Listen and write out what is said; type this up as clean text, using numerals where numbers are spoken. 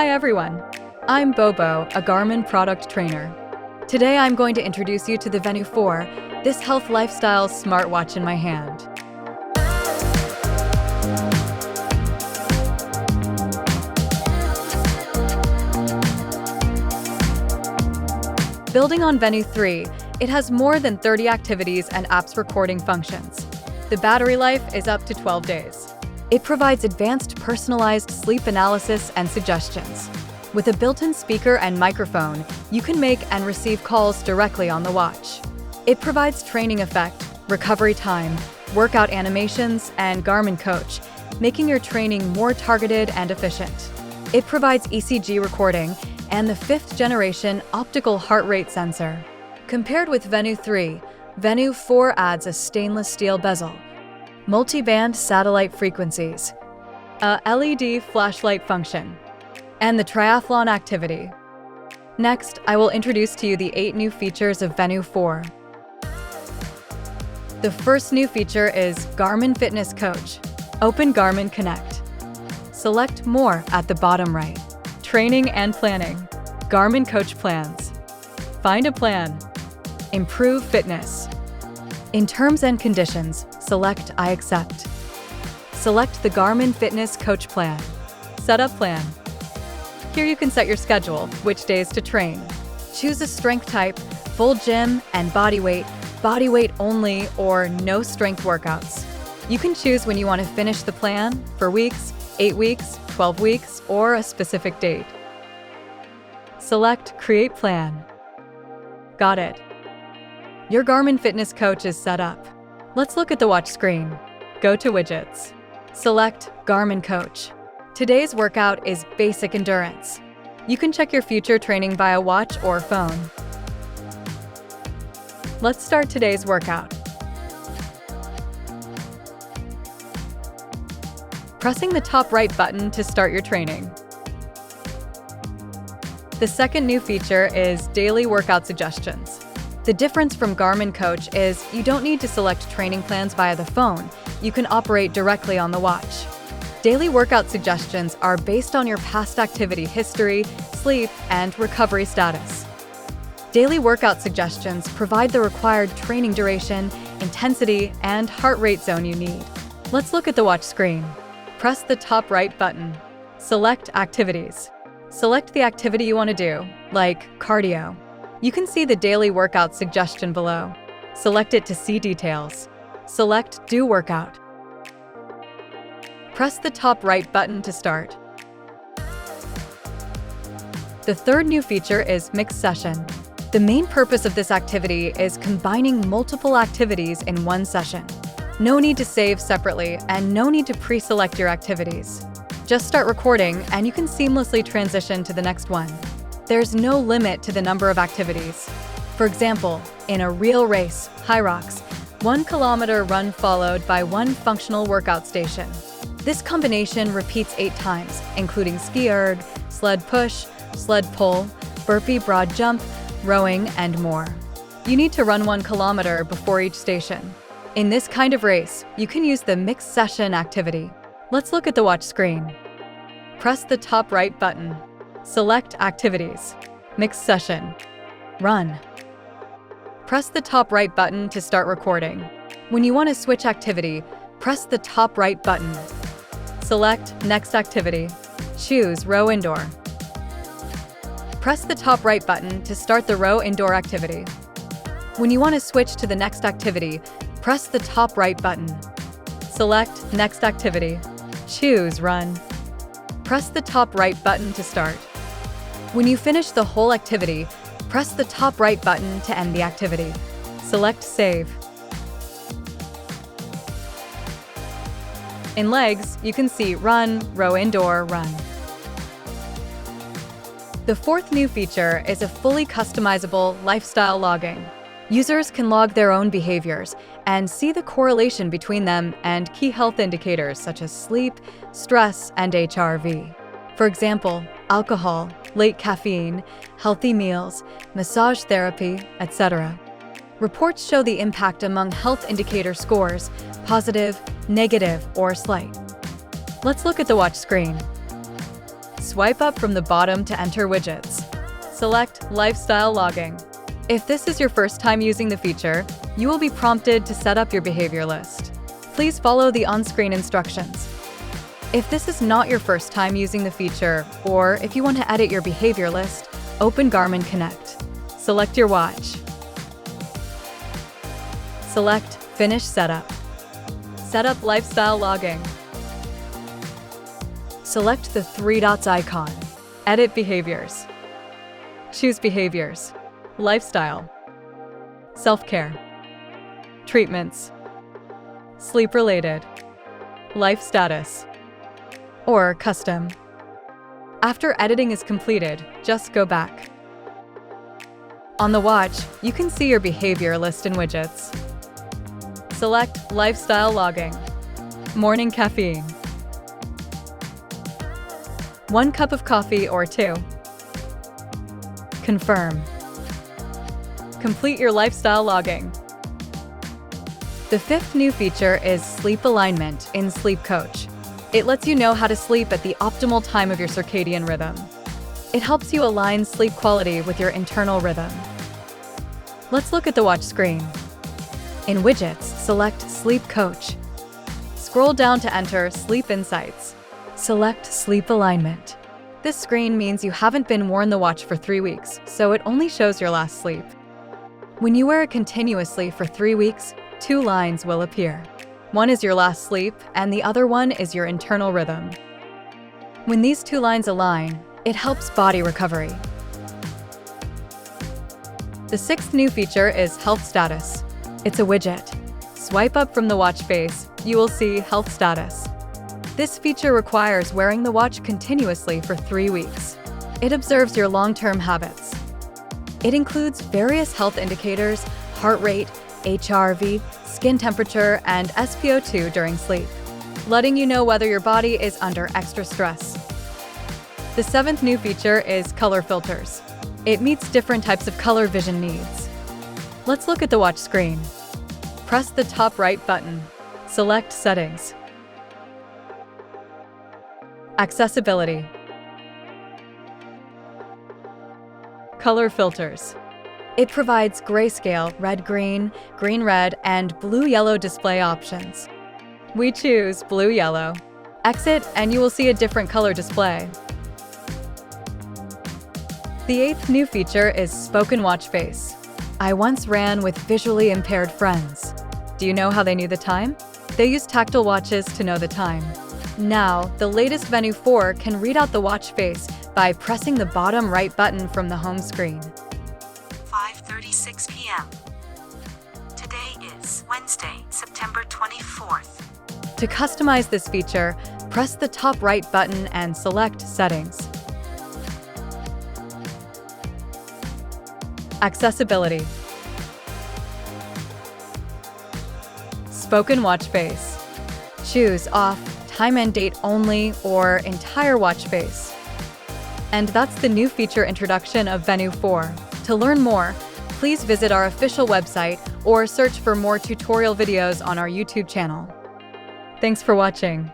Hi everyone, I'm Bobo, a Garmin product trainer. Today I'm going to introduce you to the Venu 4, this health lifestyle smartwatch in my hand. Building on Venu 3, it has more than 30 activities and apps recording functions. The battery life is up to 12 days. It provides advanced personalized sleep analysis and suggestions. With a built-in speaker and microphone, you can make and receive calls directly on the watch. It provides training effect, recovery time, workout animations, and Garmin Coach, making your training more targeted and efficient. It provides ECG recording and the 5th generation optical heart rate sensor. Compared with Venu 3, Venu 4 adds a stainless steel bezel, multi-band satellite frequencies, a LED flashlight function, and the Triathlon activity. Next, I will introduce to you the 8 new features of Venu 4. The first new feature is Garmin Fitness Coach. Open Garmin Connect. Select More at the bottom right. Training and Planning. Garmin Coach Plans. Find a plan. Improve fitness. In terms and conditions, select I accept. Select the Garmin Fitness Coach Plan. Set up plan. Here you can set your schedule, which days to train. Choose a strength type, full gym and body weight only, or no strength workouts. You can choose when you want to finish the plan, for weeks, 8 weeks, 12 weeks, or a specific date. Select Create Plan. Got it. Your Garmin Fitness Coach is set up. Let's look at the watch screen. Go to Widgets. Select Garmin Coach. Today's workout is basic endurance. You can check your future training via watch or phone. Let's start today's workout. Pressing the top right button to start your training. The second new feature is Daily Workout Suggestions. The difference from Garmin Coach is you don't need to select training plans via the phone. You can operate directly on the watch. Daily workout suggestions are based on your past activity history, sleep, and recovery status. Daily workout suggestions provide the required training duration, intensity, and heart rate zone you need. Let's look at the watch screen. Press the top right button. Select Activities. Select the activity you want to do, like cardio. You can see the daily workout suggestion below. Select it to see details. Select Do Workout. Press the top right button to start. The third new feature is Mixed Session. The main purpose of this activity is combining multiple activities in one session. No need to save separately and no need to pre-select your activities. Just start recording and you can seamlessly transition to the next one. There's no limit to the number of activities. For example, in a real race, High Rocks, 1 kilometer run followed by 1 functional workout station. This combination repeats 8 times, including ski erg, sled push, sled pull, burpee broad jump, rowing, and more. You need to run 1 kilometer before each station. In this kind of race, you can use the Mixed Session activity. Let's look at the watch screen. Press the top right button. Select Activities. Mixed Session. Run. Press the top right button to start recording. When you want to switch activity, press the top right button. Select Next Activity. Choose Row Indoor. Press the top right button to start the row indoor activity. When you want to switch to the next activity, press the top right button. Select Next Activity. Choose Run. Press the top right button to start. When you finish the whole activity, press the top right button to end the activity. Select Save. In legs, you can see Run, Row Indoor, Run. The fourth new feature is a fully customizable lifestyle logging. Users can log their own behaviors and see the correlation between them and key health indicators such as sleep, stress, and HRV. For example, alcohol, late caffeine, healthy meals, massage therapy, etc. Reports show the impact among health indicator scores, positive, negative, or slight. Let's look at the watch screen. Swipe up from the bottom to enter widgets. Select Lifestyle Logging. If this is your first time using the feature, you will be prompted to set up your behavior list. Please follow the on-screen instructions. If this is not your first time using the feature, or if you want to edit your behavior list, open Garmin Connect. Select your watch. Select Finish Setup. Set up Lifestyle Logging. Select the three dots icon. Edit Behaviors. Choose Behaviors. Lifestyle. Self-care. Treatments. Sleep-related. Life status. Or custom. After editing is completed, just go back. On the watch, you can see your behavior list in widgets. Select Lifestyle Logging. Morning caffeine. 1 cup of coffee or 2. Confirm. Complete your lifestyle logging. The fifth new feature is Sleep Alignment in Sleep Coach. It lets you know how to sleep at the optimal time of your circadian rhythm. It helps you align sleep quality with your internal rhythm. Let's look at the watch screen. In Widgets, select Sleep Coach. Scroll down to enter Sleep Insights. Select Sleep Alignment. This screen means you haven't been worn the watch for 3 weeks, so it only shows your last sleep. When you wear it continuously for 3 weeks, 2 lines will appear. One is your last sleep, and the other one is your internal rhythm. When these 2 lines align, it helps body recovery. The sixth new feature is Health Status. It's a widget. Swipe up from the watch face, you will see Health Status. This feature requires wearing the watch continuously for 3 weeks. It observes your long-term habits. It includes various health indicators, heart rate, HRV, skin temperature, and SpO2 during sleep, letting you know whether your body is under extra stress. The seventh new feature is Color Filters. It meets different types of color vision needs. Let's look at the watch screen. Press the top right button. Select Settings. Accessibility. Color Filters. It provides grayscale, red-green, green-red, and blue-yellow display options. We choose blue-yellow. Exit and you will see a different color display. The eighth new feature is Spoken Watch Face. I once ran with visually impaired friends. Do you know how they knew the time? They used tactile watches to know the time. Now, the latest Venu 4 can read out the watch face by pressing the bottom right button from the home screen. 5:36 p.m. Today is Wednesday, September 24th. To customize this feature, press the top right button and select Settings. Accessibility. Spoken Watch Face. Choose Off, Time and Date Only, or Entire Watch Face. And that's the new feature introduction of Venu 4. To learn more, please visit our official website or search for more tutorial videos on our YouTube channel. Thanks for watching.